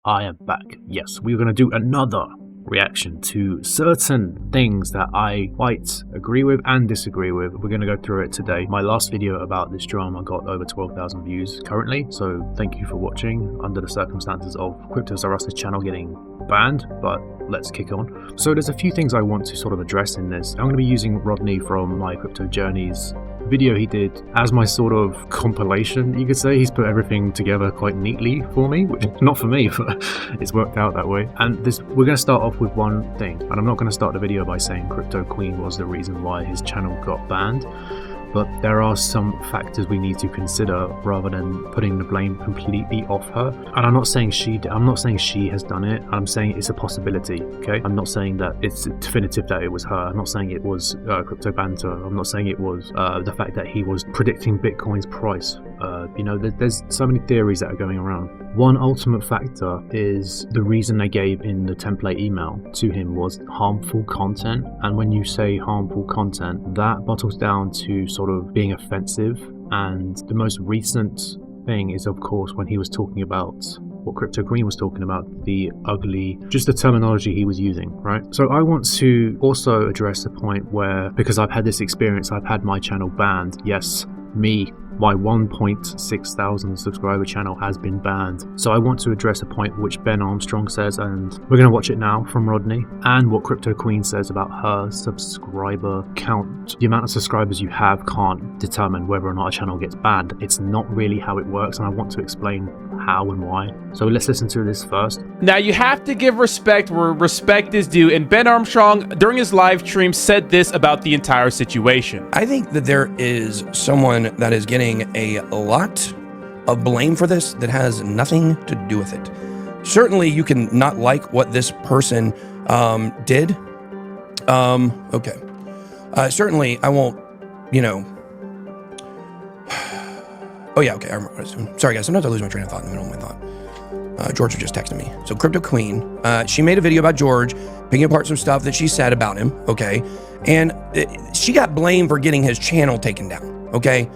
I am back. Yes, we're going to do another reaction to certain things that I quite agree with and disagree with. We're going to go through it today. My last video about this drama got over 12,000 views currently, so thank you for watching under the circumstances of CryptosRUs' channel getting banned, but let's kick on. So there's a few things I want to sort of address in this. I'm going to be using Rodney from my Crypto Journeys video he did as my sort of compilation, you could say. He's put everything together quite neatly for me, which not for me, but it's worked out that way. And we're going to start off with one thing, and I'm not going to start the video by saying Crypto Queen was the reason why his channel got banned, but there are some factors we need to consider rather than putting the blame completely off her. And I'm not saying she has done it. I'm saying it's a possibility. Okay, I'm not saying that it's definitive that it was her. I'm not saying it was crypto banter. I'm not saying it was the fact that he was predicting Bitcoin's price. You know, there's so many theories that are going around. One ultimate factor is the reason they gave in the template email to him was harmful content. And when you say harmful content, that bottles down to sort of being offensive. And the most recent thing is, of course, when he was talking about what Crypto Queen was talking about, the ugly, just the terminology he was using, right? So I want to also address the point where, because I've had this experience, I've had my channel banned. Yes, my 1.6 thousand subscriber channel has been banned. So I want to address a point which Ben Armstrong says, and we're going to watch it now from Rodney, and what Crypto Queen says about her subscriber count. The amount of subscribers you have can't determine whether or not a channel gets banned. It's not really how it works, and I want to explain how and why. So let's listen to this first. Now, you have to give respect where respect is due, and Ben Armstrong during his live stream said this about the entire situation. I think that there is someone that is getting a lot of blame for this that has nothing to do with it. Certainly you can not like what this person did. Okay. Certainly I won't, you know. Oh yeah, okay, I remember what I was doing. Sorry guys, sometimes I lose my train of thought in the middle of my thought. George just texted me. So Crypto Queen, she made a video about George, picking apart some stuff that she said about him, okay? And she got blamed for getting his channel taken down, okay?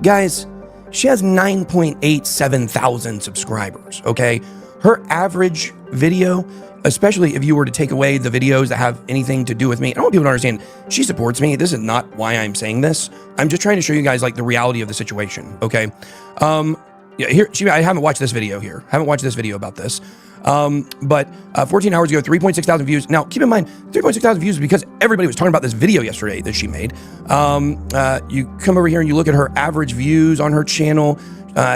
Guys, she has 9.87 thousand subscribers, okay? Her average video, especially if you were to take away the videos that have anything to do with me, I want people to understand, she supports me. This is not why I'm saying this. I'm just trying to show you guys like the reality of the situation, okay? Yeah, here, I haven't watched this video here. Haven't watched this video about this. But 14 hours ago, 3.6 thousand views. Now, keep in mind, 3.6 thousand views is because everybody was talking about this video yesterday that she made. You come over here and you look at her average views on her channel.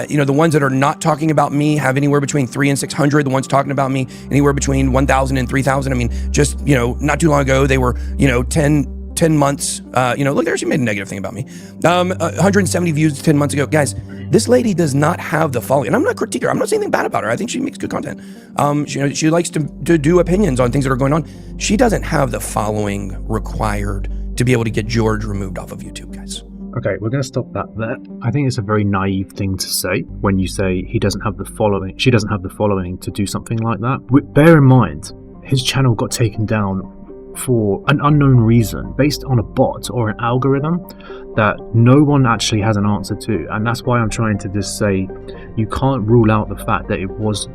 You know, the ones that are not talking about me have anywhere between 300 and 600. The ones talking about me, anywhere between 1,000 and 3,000. I mean, just, you know, not too long ago, they were, you know, 10 months, you know, look there, she made a negative thing about me. 170 views 10 months ago. Guys, this lady does not have the following, and I'm not critiquing her. I'm not saying anything bad about her. I think she makes good content. She likes to do opinions on things that are going on. She doesn't have the following required to be able to get George removed off of YouTube, guys. Okay, we're going to stop that there. I think it's a very naive thing to say when you say he doesn't have the following, she doesn't have the following to do something like that. Bear in mind, his channel got taken down for an unknown reason based on a bot or an algorithm that no one actually has an answer to. And that's why I'm trying to just say you can't rule out the fact that it was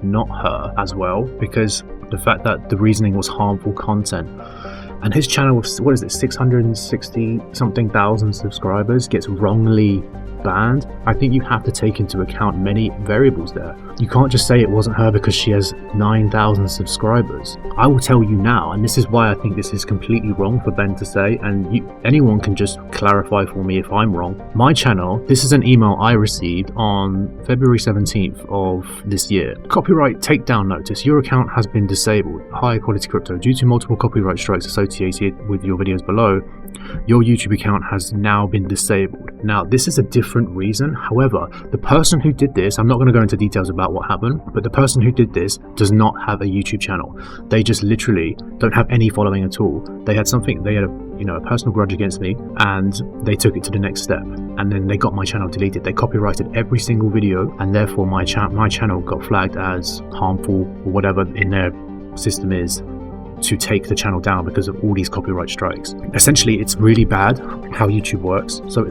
not her as well, because the fact that the reasoning was harmful content. And his channel with, what is it, 660 something thousand subscribers gets wrongly banned. I think you have to take into account many variables there. You can't just say it wasn't her because she has 9,000 subscribers. I will tell you now, and this is why I think this is completely wrong for Ben to say, and anyone can just clarify for me if I'm wrong. My channel, this is an email I received on February 17th of this year. Copyright takedown notice. Your account has been disabled. High quality crypto. Due to multiple copyright strikes associated with your videos below, your YouTube account has now been disabled. Now, this is a different reason. However, the person who did this, I'm not going to go into details about what happened, but the person who did this does not have a YouTube channel. They just literally don't have any following at all. They had a personal grudge against me, and they took it to the next step, and then they got my channel deleted. They copyrighted every single video, and therefore my channel got flagged as harmful or whatever in their system is. to take the channel down because of all these copyright strikes. Essentially, it's really bad how YouTube works. So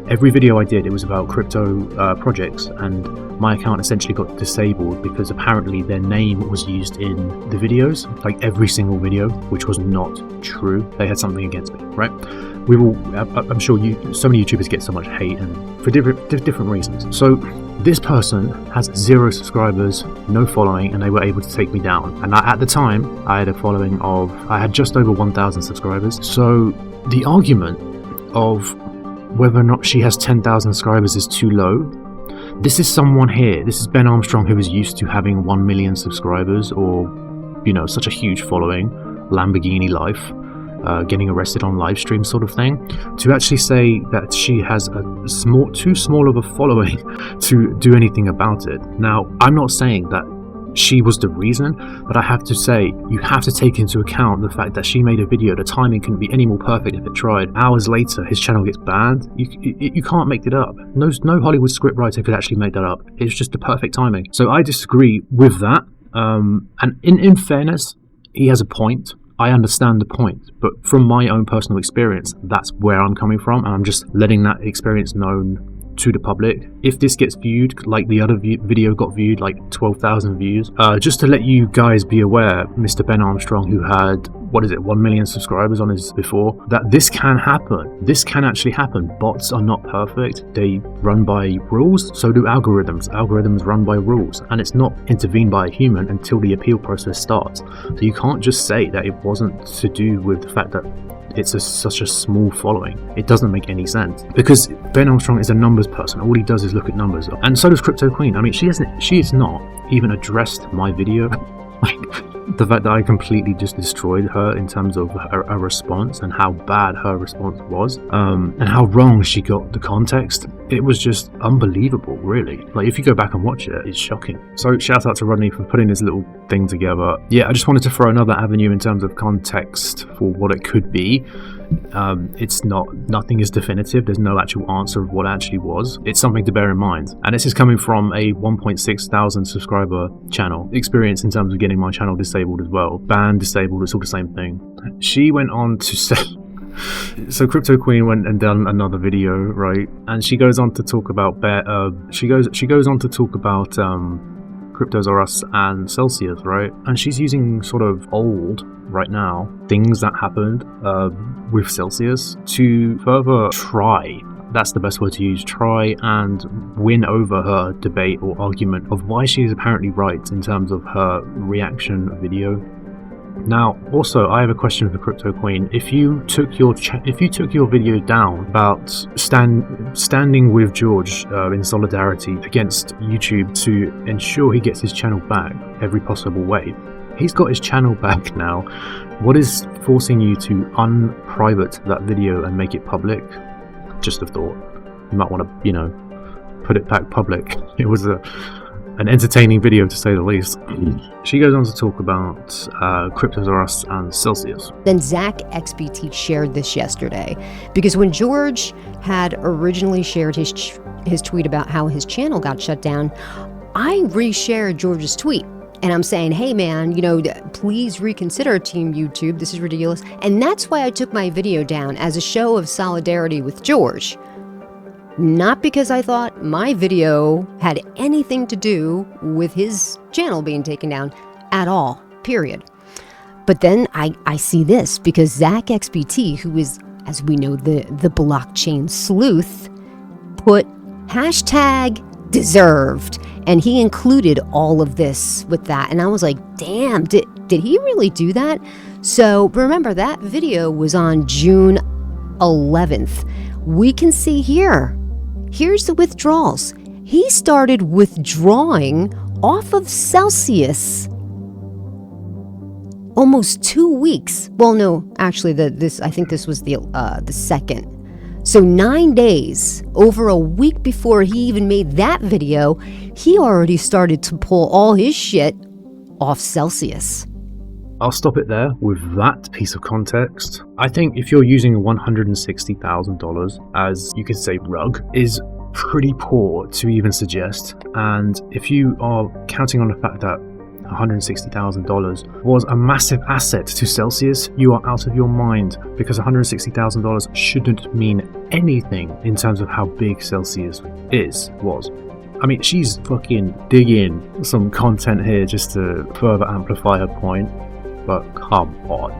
every video I did, it was about crypto projects, and my account essentially got disabled because apparently their name was used in the videos, like every single video, which was not true. They had something against me, right? I'm sure so many YouTubers get so much hate, and for different reasons. So this person has 0 subscribers, no following, and they were able to take me down. And at the time, I had just over 1,000 subscribers. So the argument of whether or not she has 10,000 subscribers is too low. This is someone here. This is Ben Armstrong, who is used to having 1 million subscribers, or, you know, such a huge following, Lamborghini life. Getting arrested on live stream sort of thing, to actually say that she has too small of a following to do anything about it. Now, I'm not saying that she was the reason, but I have to say, you have to take into account the fact that she made a video. The timing couldn't be any more perfect if it tried. Hours later, his channel gets banned. You can't make it up. No Hollywood scriptwriter could actually make that up. It's just the perfect timing. So I disagree with that. And in fairness, he has a point. I understand the point, but from my own personal experience, that's where I'm coming from, and I'm just letting that experience known to the public. If this gets viewed like the other video got viewed, like 12,000 views, just to let you guys be aware, Mr. Ben Armstrong, who had 1 million subscribers on his before, that this can happen. This can actually happen. Bots are not perfect. They run by rules, so do algorithms. Algorithms run by rules, and it's not intervened by a human until the appeal process starts. So you can't just say that it wasn't to do with the fact that it's such a small following. It doesn't make any sense, because Ben Armstrong is a numbers person. All he does is look at numbers, and so does Crypto Queen. I mean, she has not even addressed my video. Like, the fact that I completely just destroyed her in terms of her response, and how bad her response was, and how wrong she got the context. It was just unbelievable, really. Like, if you go back and watch it, it's shocking. So shout out to Rodney for putting this little thing together. Yeah, I just wanted to throw another avenue in terms of context for what it could be. Nothing is definitive. There's no actual answer of what actually was. It's something to bear in mind. And this is coming from a 1.6 thousand subscriber channel. Experience in terms of getting my channel disabled as well. Banned, disabled, it's all the same thing. She went on to say... So Crypto Queen went and done another video, right? And she goes on to talk about she goes on to talk about CryptosRUs and Celsius, right? And she's using sort of old, right now, things that happened with Celsius to further try, that's the best word to use, try and win over her debate or argument of why she is apparently right in terms of her reaction video. Now, also, I have a question for Crypto Queen. If you took your video down about standing with George in solidarity against YouTube to ensure he gets his channel back every possible way, he's got his channel back now. What is forcing you to unprivate that video and make it public? Just a thought. You might want to, you know, put it back public. It was an entertaining video, to say the least. She goes on to talk about CryptosRUs and Celsius. Then Zach XBT shared this yesterday, because when George had originally shared his tweet about how his channel got shut down, I reshared George's tweet. And I'm saying, hey man, you know, please reconsider Team YouTube. This is ridiculous. And that's why I took my video down, as a show of solidarity with George. Not because I thought my video had anything to do with his channel being taken down at all, period. But then I see this, because Zach XBT, who is, as we know, the blockchain sleuth, put #deserved. And he included all of this with that. And I was like, damn, did he really do that? So remember, that video was on June 11th. We can see here. Here's the withdrawals. He started withdrawing off of Celsius almost 2 weeks. Well, no, actually, I think this was the second. So 9 days, over a week before he even made that video, he already started to pull all his shit off Celsius. I'll stop it there with that piece of context. I think if you're using $160,000 as, you could say, rug, is pretty poor to even suggest. And if you are counting on the fact that $160,000 was a massive asset to Celsius, you are out of your mind, because $160,000 shouldn't mean anything in terms of how big Celsius was. I mean, she's fucking digging some content here just to further amplify her point, but come on.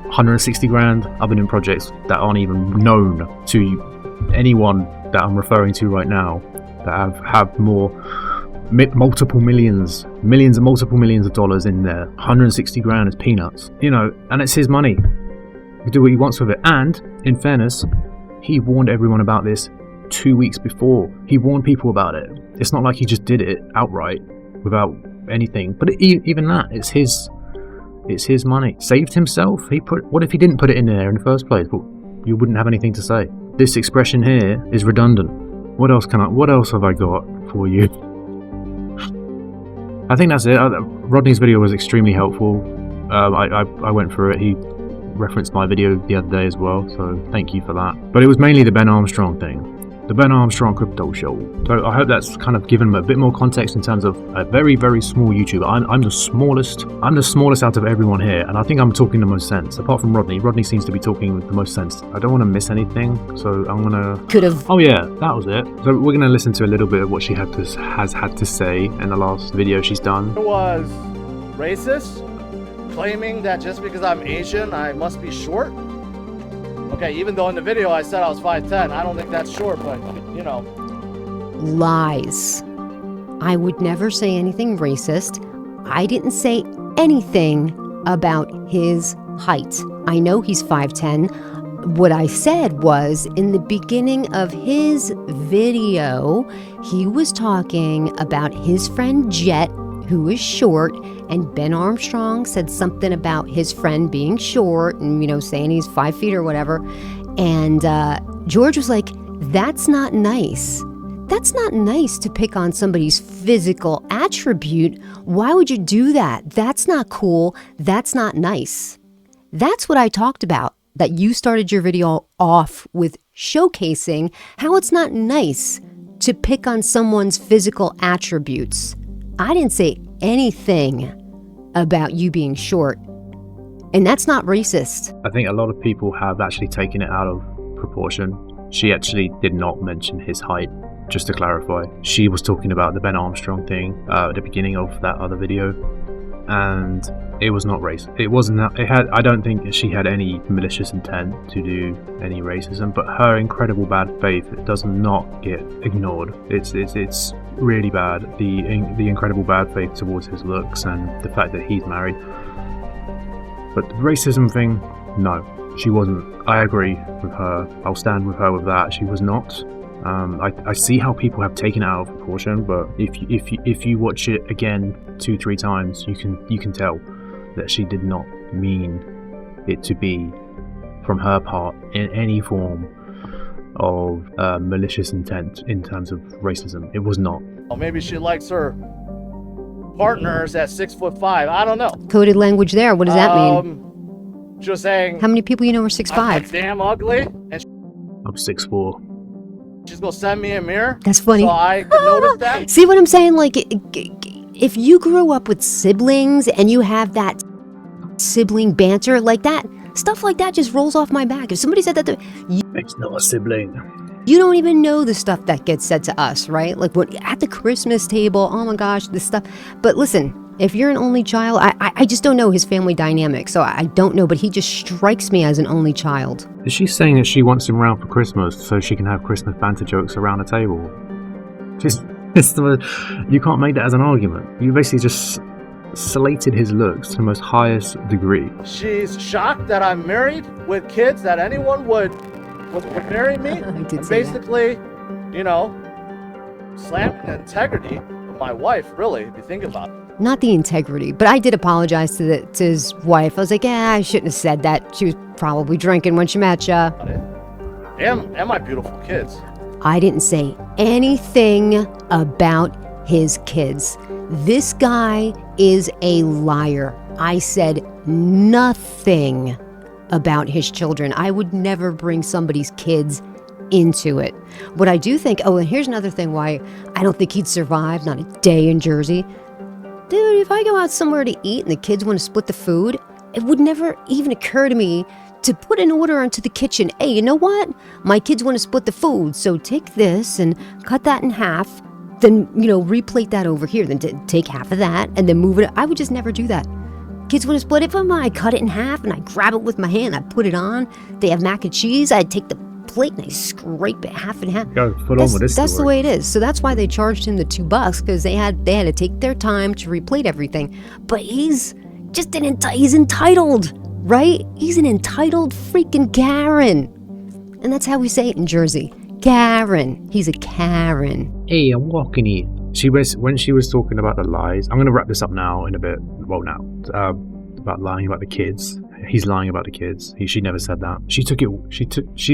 160 grand, I've been in projects that aren't even known to anyone that I'm referring to right now, that have more multiple millions and multiple millions of dollars in there. 160 grand is peanuts, you know, and it's his money. He do what he wants with it. And in fairness, he warned everyone about this 2 weeks before. He warned people about it. It's not like he just did it outright without anything. But even that, it's his money. Saved himself. What if he didn't put it in there in the first place? Well, you wouldn't have anything to say. This expression here is redundant. What else have I got for you? I think that's it. Rodney's video was extremely helpful. I went through it. He referenced my video the other day as well, so thank you for that. But it was mainly the Ben Armstrong thing. The Ben Armstrong crypto show. So I hope that's kind of given him a bit more context in terms of a very, very small YouTuber. I'm the smallest out of everyone here, and I think I'm talking the most sense. Apart from Rodney. Rodney seems to be talking with the most sense. I don't want to miss anything, so I'm gonna... Oh yeah, that was it. So we're gonna listen to a little bit of what she has had to say in the last video she's done. It was racist, claiming that just because I'm Asian, I must be short. Okay, even though in the video I said I was 5'10", I don't think that's short, but, you know. Lies. I would never say anything racist. I didn't say anything about his height. I know he's 5'10". What I said was, in the beginning of his video, he was talking about his friend Jet, who is short, and Ben Armstrong said something about his friend being short and, you know, saying he's 5 feet or whatever. And George was like, that's not nice. That's not nice to pick on somebody's physical attribute. Why would you do that? That's not cool. That's not nice. That's what I talked about, that you started your video off with showcasing how it's not nice to pick on someone's physical attributes. I didn't say anything about you being short, and that's not racist. I think a lot of people have actually taken it out of proportion. She actually did not mention his height, just to clarify. She was talking about the Ben Armstrong thing at the beginning of that other video, and it was not racist. It wasn't that. I don't think she had any malicious intent to do any racism, but her incredible bad faith does not get ignored. It's really bad. The incredible bad faith towards his looks and the fact that he's married. But the racism thing, no, she wasn't. I agree with her. I'll stand with her with that. She was not. I see how people have taken it out of proportion, but if you watch it again 2-3 times, you can tell that she did not mean it to be, from her part, in any form of malicious intent in terms of racism. It was not. Well, maybe she likes her partners at 6'5". I don't know. Coded language there. What does that mean? Just saying. How many people you know are 6'5"? I'm damn ugly, and I'm 6'4". she's gonna send me a mirror. That's funny. So I could notice that. See what I'm saying? Like, if you grew up with siblings and you have that sibling banter like that, stuff like that just rolls off my back. If somebody said that to you, It's not a sibling. you don't even know the stuff that gets said to us, right? Like when at the Christmas table, oh my gosh, this stuff. But listen, if you're an only child, I just don't know his family dynamic, so I don't know, but he just strikes me as an only child. Is she saying that she wants him around for Christmas so she can have Christmas banter jokes around the table? You can't make that as an argument. You basically just slated his looks to the most highest degree. She's shocked that I'm married with kids, that anyone would marry me. I did And say that. basically, you know, slamming the integrity of my wife, really, if you think about it. Not the integrity, but I did apologize to his wife. I was like, yeah, I shouldn't have said that. She was probably drinking when she met ya. And my beautiful kids. I didn't say anything about his kids. This guy is a liar. I said nothing about his children. I would never bring somebody's kids into it. What I do think, and here's another thing why I don't think he'd survive, not a day in Jersey. Dude, if I go out somewhere to eat and the kids want to split the food, it would never even occur to me to put an order into the kitchen. Hey, you know what? My kids want to split the food, so take this and cut that in half, then, replate that over here, then take half of that and then move it. I would just never do that. Kids want to split it from I cut it in half and I grab it with my hand, I put it on. They have mac and cheese, I take the plate and I scrape it half and half. That's the way it is. So that's why they charged him the $2, because they had to take their time to replate everything. But he's just he's entitled, right? He's an entitled freaking Karen. And that's how we say it in Jersey. Karen. He's a Karen. Hey, I'm walking in. When she was talking about the lies, I'm going to wrap this up now in a bit. Well, now, about lying about the kids. He's lying about the kids. She never said that. She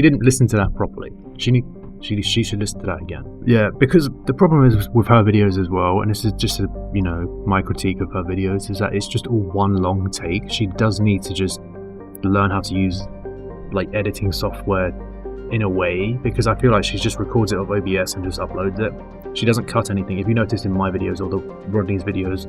didn't listen to that properly. She should listen to that again. Yeah, because the problem is with her videos as well, and this is just my critique of her videos, is that it's just all one long take. She does need to just learn how to use editing software in a way, because I feel like she just records it off OBS and just uploads it. She doesn't cut anything. If you notice in my videos or Rodney's videos,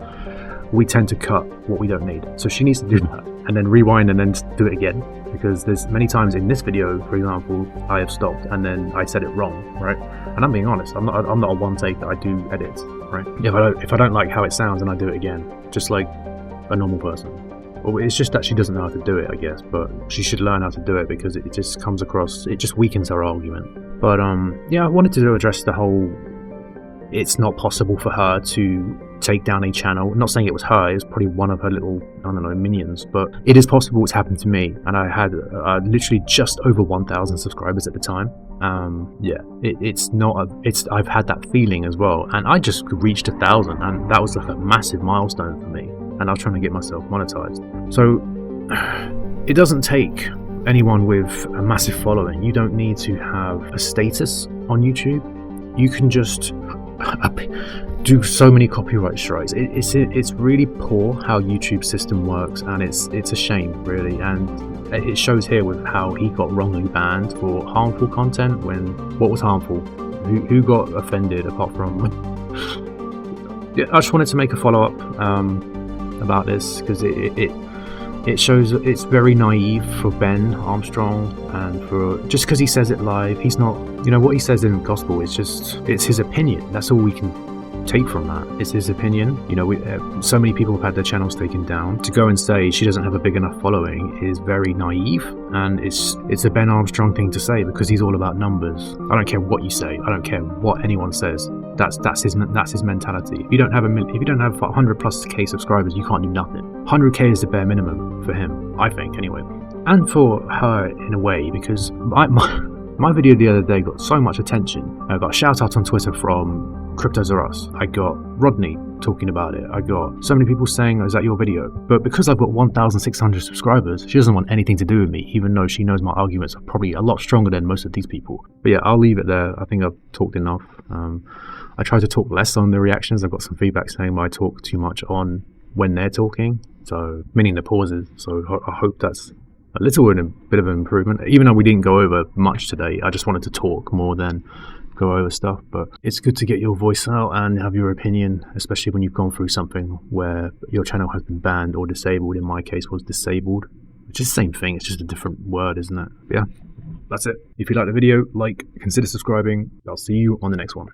we tend to cut what we don't need. So she needs to do that and then rewind and then do it again, because there's many times in this video, for example, I have stopped and then I said it wrong, right? And I'm being honest, I'm not a one take. I do edits, right? If I don't like how it sounds, then I do it again, just like a normal person. Well, it's just that she doesn't know how to do it, I guess, but she should learn how to do it, because it just comes across, it just weakens her argument. But yeah, I wanted to address the whole, it's not possible for her to take down a channel. I'm not saying it was her, it was probably one of her little, minions, but it is possible. It's happened to me, and I had literally just over 1,000 subscribers at the time. Yeah, I've had that feeling as well, and I just reached 1,000, and that was like a massive milestone for me, and I was trying to get myself monetized. So it doesn't take anyone with a massive following. You don't need to have a status on YouTube. You can just do so many copyright strikes. It's really poor how YouTube's system works, and it's a shame, really. And it shows here with how he got wrongly banned for harmful content. When what was harmful? Who got offended apart from? Yeah, I just wanted to make a follow up about this, because it shows it's very naive for Ben Armstrong, and for just because he says it live, he's not, what he says in the gospel is just, it's his opinion. That's all we can take from that. It's his opinion. So many people have had their channels taken down. To go and say she doesn't have a big enough following is very naive, and it's a Ben Armstrong thing to say, because he's all about numbers. I don't care what you say. I don't care what anyone says. That's his mentality. If you don't have 100+ K subscribers, you can't do nothing. 100K is the bare minimum for him, I think, anyway. And for her in a way, because my video the other day got so much attention. I got a shout out on Twitter from CryptosRUs. I got Rodney talking about it. I got so many people saying, "Is that your video?" But because I've got 1,600 subscribers, she doesn't want anything to do with me, even though she knows my arguments are probably a lot stronger than most of these people. But yeah, I'll leave it there. I think I've talked enough. I try to talk less on the reactions. I've got some feedback saying I talk too much on when they're talking, so meaning the pauses. So I hope that's a bit of an improvement. Even though we didn't go over much today, I just wanted to talk more than go over stuff. But it's good to get your voice out and have your opinion, especially when you've gone through something where your channel has been banned or disabled. In my case, was disabled, which is the same thing. It's just a different word, isn't it? But yeah, that's it. If you like the video, consider subscribing. I'll see you on the next one.